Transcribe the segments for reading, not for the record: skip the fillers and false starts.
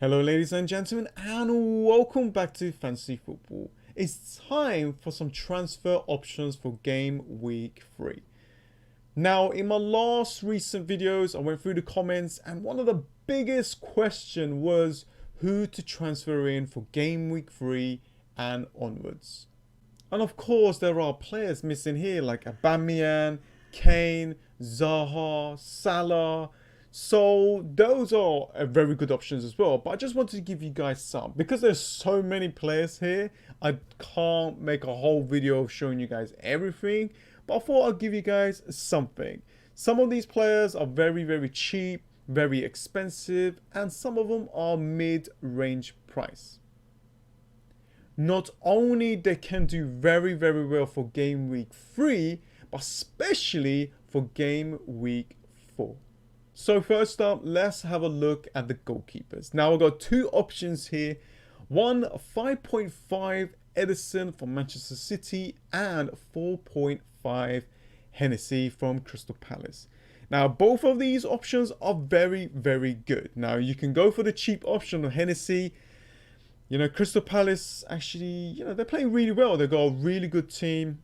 Hello ladies and gentlemen, and welcome back to Fantasy Football. It's time for some transfer options for game week 3. Now, in my last recent videos, I went through the comments and one of the biggest question was who to transfer in for game week 3 and onwards. And of course, there are players missing here like Aubameyang, Kane, Zaha, Salah. So those are very good options as well. But I just wanted to give you guys some. Because there's so many players here, I can't make a whole video of showing you guys everything. But I thought I'd give you guys something. Some of these players are very cheap, very expensive, and some of them are mid-range price. Not only they can do very well for game week 3, but especially for game week 4. So first up, let's have a look at the goalkeepers. Now I've got two options here. One 5.5 Edison from Manchester City and 4.5 Hennessy from Crystal Palace. Now both of these options are very good. Now you can go for the cheap option of Hennessy. You know, Crystal Palace actually, they're playing really well. They've got a really good team.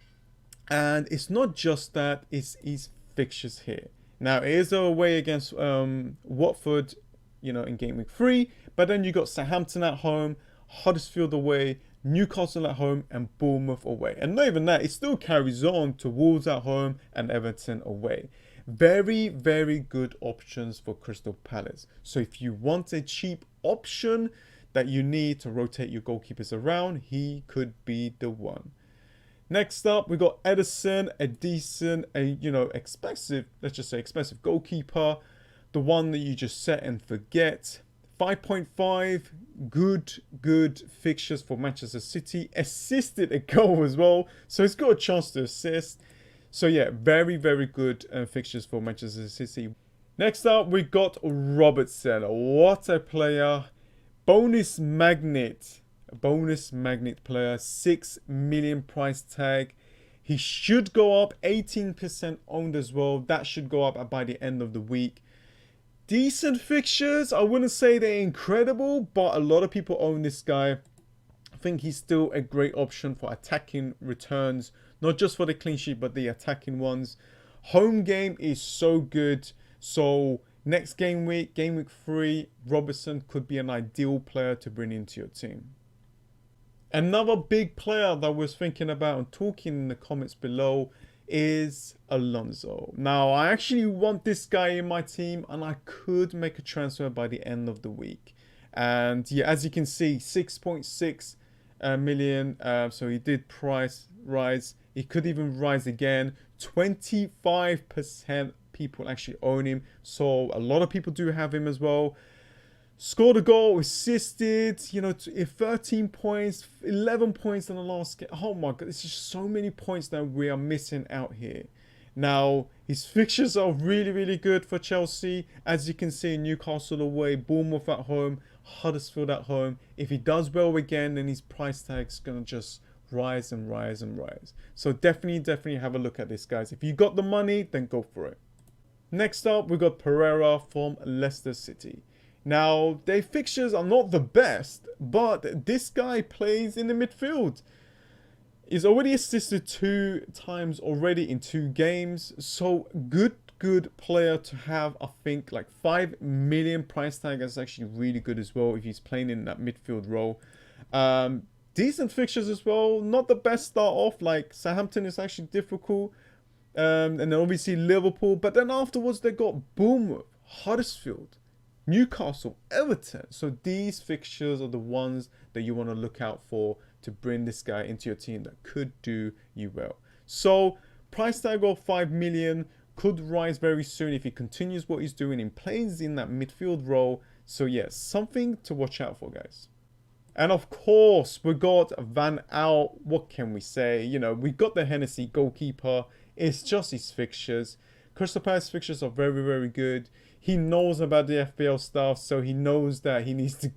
And it's not just that, it's his fixtures here. Now, it is away against Watford, in game week 3. But then you got Southampton at home, Huddersfield away, Newcastle at home, and Bournemouth away. And not even that, it still carries on to Wolves at home and Everton away. Very good options for Crystal Palace. So if you want a cheap option that you need to rotate your goalkeepers around, he could be the one. Next up, we got Edison, a decent, expensive, let's just say expensive goalkeeper. The one that you just set and forget. 5.5, good fixtures for Manchester City. Assisted a goal as well, so he's got a chance to assist. So yeah, very good fixtures for Manchester City. Next up, we got Robertson. What a player. Bonus magnet player, 6 million price tag. He should go up, 18% owned as well. That should go up by the end of the week. Decent fixtures. I wouldn't say they're incredible, but a lot of people own this guy. I think he's still a great option for attacking returns, not just for the clean sheet, but the attacking ones. Home game is so good. So next game week 3, Robertson could be an ideal player to bring into your team. Another big player that I was thinking about and talking in the comments below is Alonso. Now, I actually want this guy in my team and I could make a transfer by the end of the week. And yeah, as you can see, 6.6 million. So he did price rise. He could even rise again. 25% people actually own him. So a lot of people do have him as well. Scored a goal, assisted, 13 points, 11 points in the last game. Oh my god, it's just so many points that we are missing out here. Now, his fixtures are really good for Chelsea. As you can see, Newcastle away, Bournemouth at home, Huddersfield at home. If he does well again, then his price tag's going to just rise and rise. So definitely have a look at this, guys. If you got the money, then go for it. Next up, we got Pereira from Leicester City. Now, their fixtures are not the best, but this guy plays in the midfield. He's already assisted 2 times already in 2 games. So, good player to have. I think like 5 million price tag is actually really good as well if he's playing in that midfield role. Decent fixtures as well. Not the best start off. Like Southampton is actually difficult. And then obviously Liverpool. But then afterwards they got Bournemouth, Huddersfield, Newcastle, Everton. So these fixtures are the ones that you want to look out for to bring this guy into your team that could do you well. So price tag of 5 million could rise very soon if he continues what he's doing and plays in that midfield role. So yes, something to watch out for, guys. And of course, we got Van Aal. What can we say? We got the Hennessy goalkeeper. It's just his fixtures. Crystal Palace fixtures are very good. He knows about the FPL stuff, so he knows that he needs to,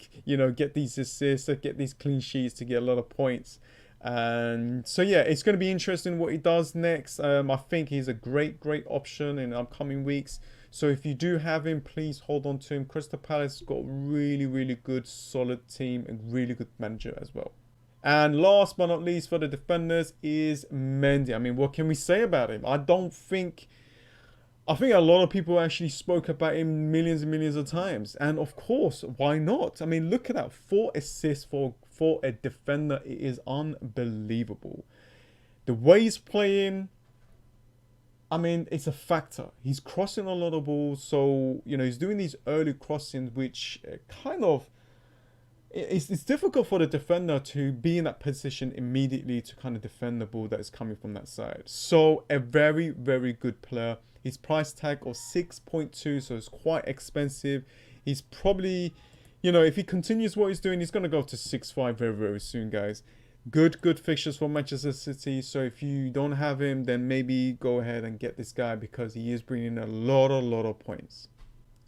get these assists, get these clean sheets to get a lot of points. And so yeah, it's going to be interesting what he does next. I think he's a great option in upcoming weeks. So if you do have him, please hold on to him. Crystal Palace has got a really good solid team and really good manager as well. And last but not least for the defenders is Mendy. I mean, what can we say about him? I think a lot of people actually spoke about him millions and millions of times. And of course, why not? I mean, look at that. 4 assists for a defender. It is unbelievable. The way he's playing, I mean, it's a factor. He's crossing a lot of balls. So, you know, he's doing these early crossings, which kind of... It's difficult for the defender to be in that position immediately to kind of defend the ball that is coming from that side. So, a very good player. His price tag of 6.2, so it's quite expensive. He's probably, you know, if he continues what he's doing, he's going to go to 6.5 very soon, guys. Good fixtures for Manchester City. So if you don't have him, then maybe go ahead and get this guy because he is bringing a lot of points.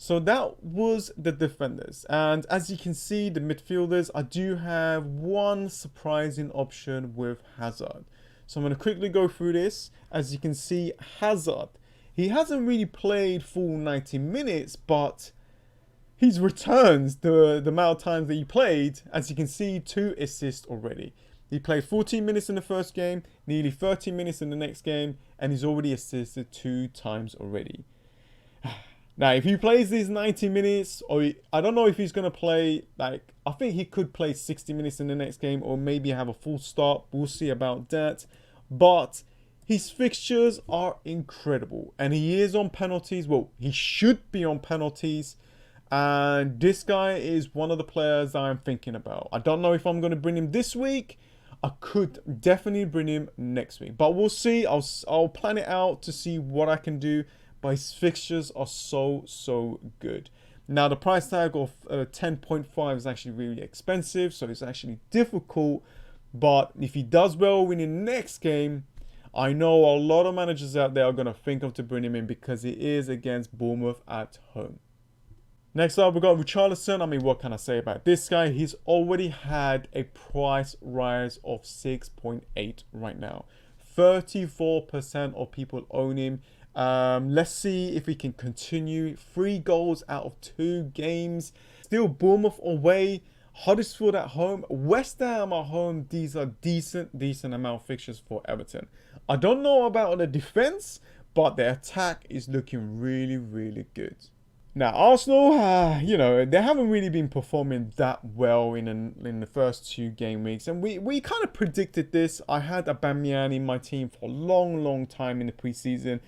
So that was the defenders. And as you can see, the midfielders, I do have one surprising option with Hazard. So I'm going to quickly go through this. As you can see, Hazard, he hasn't really played full 90 minutes, but his returns, the amount of times that he played, as you can see, 2 assists already. He played 14 minutes in the first game, nearly 30 minutes in the next game, and he's already assisted 2 times already. Now, if he plays these 90 minutes, or I don't know if he's going to play, like, I think he could play 60 minutes in the next game, or maybe have a full start. We'll see about that. But his fixtures are incredible, and he is on penalties. Well, he should be on penalties. And this guy is one of the players I'm thinking about. I don't know if I'm going to bring him this week. I could definitely bring him next week. But we'll see. I'll plan it out to see what I can do. But his fixtures are so good. Now, the price tag of 10.5 is actually really expensive. So it's actually difficult. But if he does well in the next game, I know a lot of managers out there are going to think of to bring him in because he is against Bournemouth at home. Next up, we've got Richarlison. I mean, what can I say about this guy? He's already had a price rise of 6.8 right now. 34% of people own him. Let's see if he can continue. 3 goals out of 2 games. Still Bournemouth away. Huddersfield at home. West Ham at home. These are decent amount of fixtures for Everton. I don't know about the defense, but the attack is looking really good. Now, Arsenal, you know, they haven't really been performing that well in the first 2 game weeks. And we kind of predicted this. I had Aubameyang in my team for a long time in the preseason.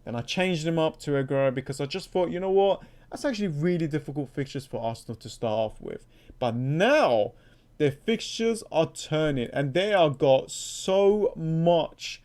And I changed him up to Aguero because I just thought, you know what? That's actually really difficult fixtures for Arsenal to start off with. But now, their fixtures are turning. And they have got so much.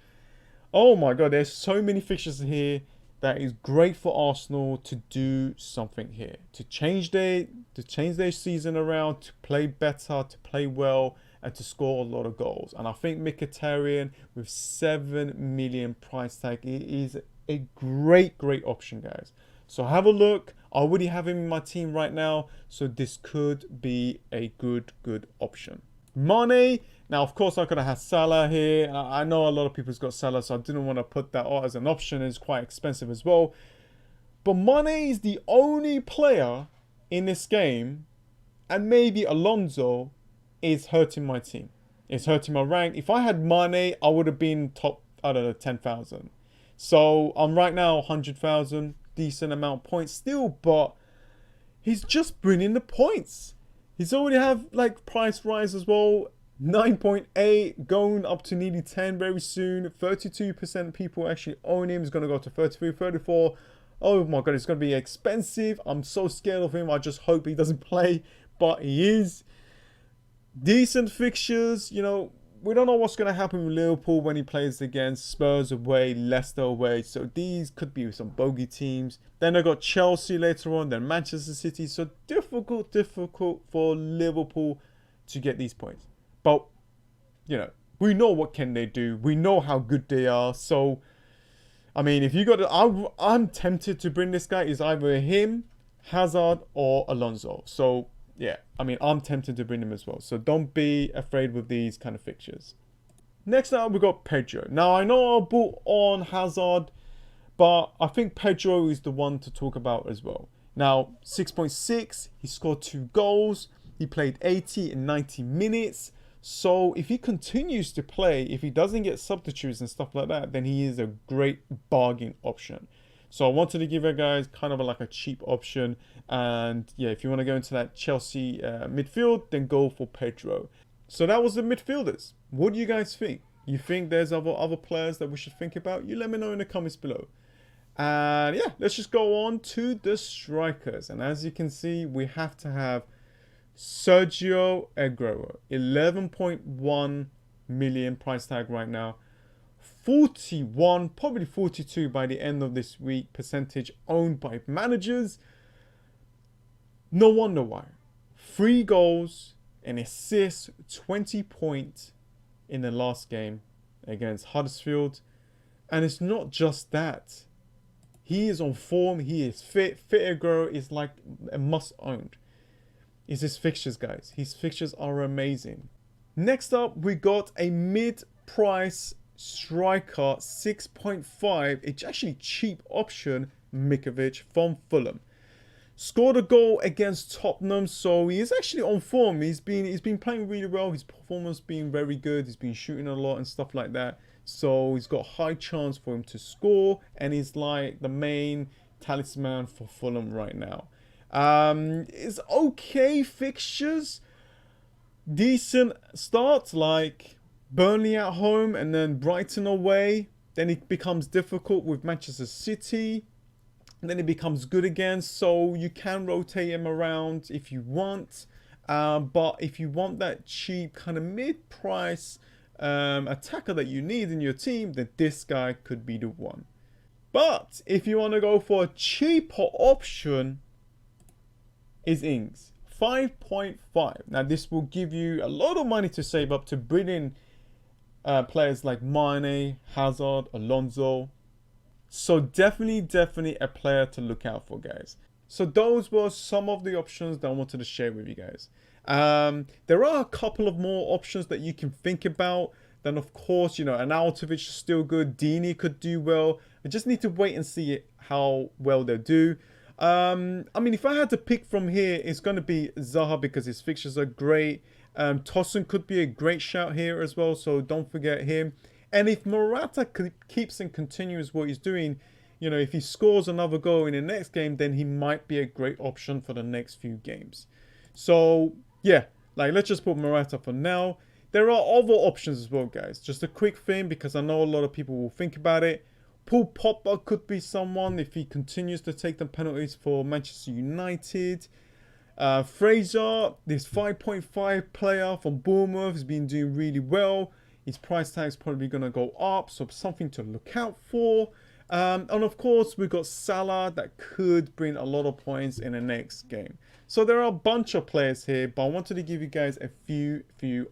Oh my God, there's so many fixtures here. That is great for Arsenal to do something here, to change their season around, to play better, to play well, and to score a lot of goals. And I think Mkhitaryan with 7 million price tag is a great option, guys. So have a look. I already have him in my team right now, so this could be a good option. Mane. Now, of course, I could have had Salah here. I know a lot of people's got Salah, so I didn't want to put that as an option. It's quite expensive as well. But Mane is the only player in this game, and maybe Alonso, is hurting my team. It's hurting my rank. If I had Mane, I would have been top, I don't know, 10,000. So I'm right now 100,000. Decent amount of points still, but he's just bringing the points. He's already have like price rise as well. 9.8 going up to nearly 10 very soon. 32% people actually own him. He's going to go to 33, 34. Oh my God, it's going to be expensive. I'm so scared of him. I just hope he doesn't play, but he is. Decent fixtures, you know. We don't know what's going to happen with Liverpool when he plays against Spurs away, Leicester away. So these could be some bogey teams. Then I got Chelsea later on, then Manchester City. So difficult for Liverpool to get these points. But, you know, we know what can they do. We know how good they are. So, I mean, if you got to, I'm tempted to bring this guy. Is either him, Hazard, or Alonso. So, yeah, I mean, I'm tempted to bring him as well. So don't be afraid with these kind of fixtures. Next up, we got Pedro. Now, I know I bought on Hazard, but I think Pedro is the one to talk about as well. Now, 6.6, he scored 2 goals. He played 80 and 90 minutes. So if he continues to play, if he doesn't get substitutes and stuff like that, then he is a great bargain option. So I wanted to give you guys kind of like a cheap option. And yeah, if you want to go into that Chelsea midfield, then go for Pedro. So that was the midfielders. What do you guys think? You think there's other players that we should think about? You let me know in the comments below. And yeah, let's just go on to the strikers. And as you can see, we have to have Sergio Aguero, 11.1 million price tag right now. 41, probably 42 by the end of this week, percentage owned by managers. No wonder why. 3 goals, an assist, 20 points in the last game against Huddersfield. And it's not just that. He is on form, he is fit. Fit Aguero is like a must own. Is his fixtures, guys. His fixtures are amazing. Next up, we got a mid-price striker, 6.5. It's actually cheap option, Mikovic from Fulham. Scored a goal against Tottenham, so he is actually on form. He's been playing really well. His performance being very good. He's been shooting a lot and stuff like that. So he's got high chance for him to score, and he's like the main talisman for Fulham right now. It's okay fixtures, decent starts like Burnley at home and then Brighton away. Then it becomes difficult with Manchester City. And then it becomes good again. So you can rotate him around if you want. But if you want that cheap kind of mid-price attacker that you need in your team, then this guy could be the one. But if you want to go for a cheaper option, is Ings, 5.5. Now this will give you a lot of money to save up to bring in players like Mane, Hazard, Alonso. So definitely a player to look out for, guys. So those were some of the options that I wanted to share with you guys. There are a couple of more options that you can think about. Then of course, you know, an Arnautovic is still good. Dini could do well. I just need to wait and see how well they do. I mean, if I had to pick from here, it's going to be Zaha because his fixtures are great. Tosun could be a great shout here as well, so don't forget him. And if Morata keeps and continues what he's doing, you know, if he scores another goal in the next game, then he might be a great option for the next few games. So yeah, like let's just put Morata for now. There are other options as well, guys. Just a quick thing because I know a lot of people will think about it. Paul Pogba could be someone if he continues to take the penalties for Manchester United. Fraser, this 5.5 player from Bournemouth, has been doing really well. His price tag is probably going to go up, so something to look out for. And of course, we've got Salah that could bring a lot of points in the next game. So there are a bunch of players here, but I wanted to give you guys a few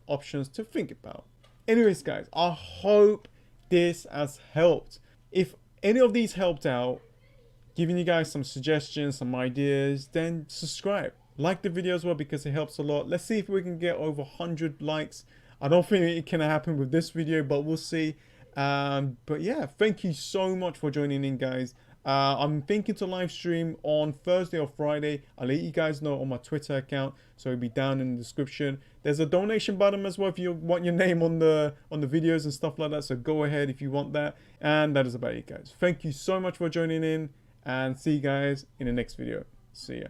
options to think about. Anyways, guys, I hope this has helped. If any of these helped out, giving you guys some suggestions, some ideas, then subscribe. Like the video as well because it helps a lot. Let's see if we can get over 100 likes. I don't think it can happen with this video, but we'll see. But yeah, thank you so much for joining in, guys. I'm thinking to live stream on Thursday or Friday. I'll let you guys know on my Twitter account, so it'll be down in the description. There's a donation button as well if you want your name on the videos and stuff like that, so go ahead if you want that. And that is about it, guys. Thank you so much for joining in, and see you guys in the next video. See ya.